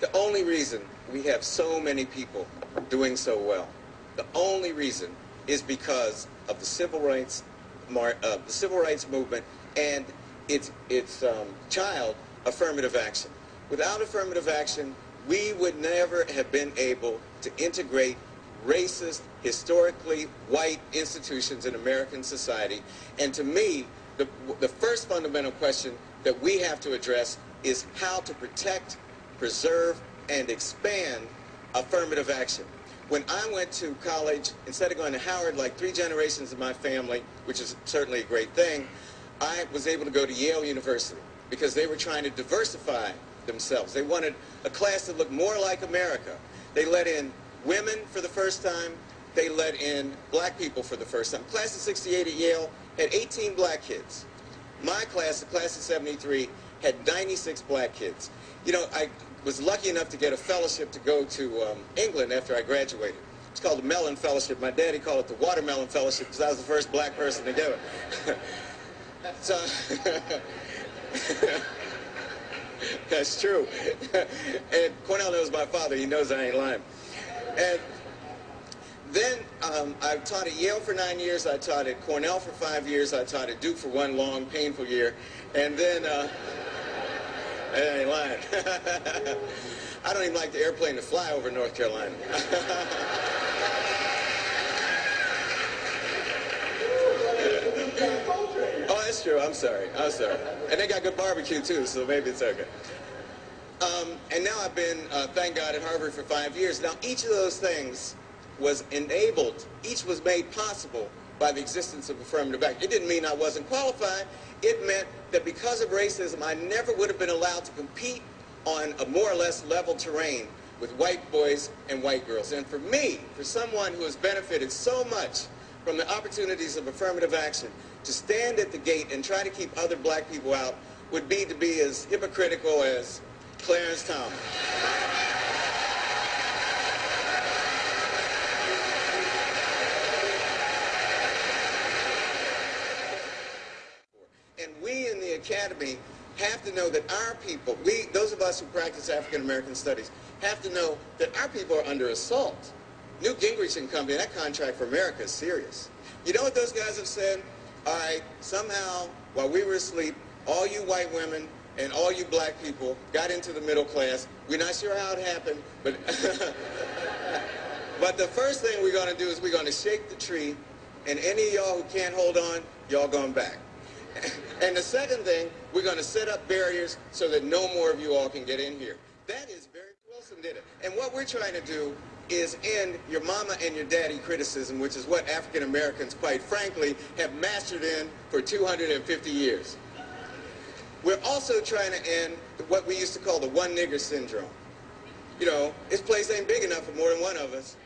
The only reason we have so many people doing so well, the only reason is because of the civil rights movement and its child, affirmative action. Without affirmative action, we would never have been able to integrate racist, historically white institutions in American society. And to me, the first fundamental question that we have to address is how to protect, preserve, and expand affirmative action. When I went to college, instead of going to Howard like 3 generations of my family, which is certainly a great thing, I was able to go to Yale University because they were trying to diversify themselves. They wanted a class that looked more like America. They let in women for the first time. They let in black people for the first time. Class of 68 at Yale had 18 black kids. My class, the class of 73, had 96 black kids. You know, I was lucky enough to get a fellowship to go to England after I graduated. It's called the Mellon Fellowship. My daddy called it the Watermelon Fellowship because I was the first black person to get it. So, that's true. And Cornell knows my father. He knows I ain't lying. And then I taught at Yale for 9 years. I taught at Cornell for 5 years. I taught at Duke for 1 long, painful year. And then, I ain't lying. I don't even like the airplane to fly over North Carolina. Oh, that's true. I'm sorry. I'm sorry. And they got good barbecue, too, so maybe it's okay. And now I've been, thank God, at Harvard for 5 years. Now, each of those things was enabled, each was made possible by the existence of affirmative action. It didn't mean I wasn't qualified. It meant that because of racism, I never would have been allowed to compete on a more or less level terrain with white boys and white girls. And for me, for someone who has benefited so much from the opportunities of affirmative action, to stand at the gate and try to keep other black people out would be to be as hypocritical as Clarence Thomas. And we in the Academy have to know that our people, those of us who practice African American studies, have to know that our people are under assault. Newt Gingrich and company, that contract for America is serious. You know what those guys have said? All right, somehow, while we were asleep, all you white women and all you black people got into the middle class. We're not sure how it happened, but but the first thing we're going to do is we're going to shake the tree, and any of y'all who can't hold on, y'all going back. And the second thing, we're going to set up barriers so that no more of you all can get in here. That is very, Wilson did it. And what we're trying to do is end your mama and your daddy criticism, which is what African Americans, quite frankly, have mastered in for 250 years. We're also trying to end what we used to call the one nigger syndrome. You know, this place ain't big enough for more than one of us.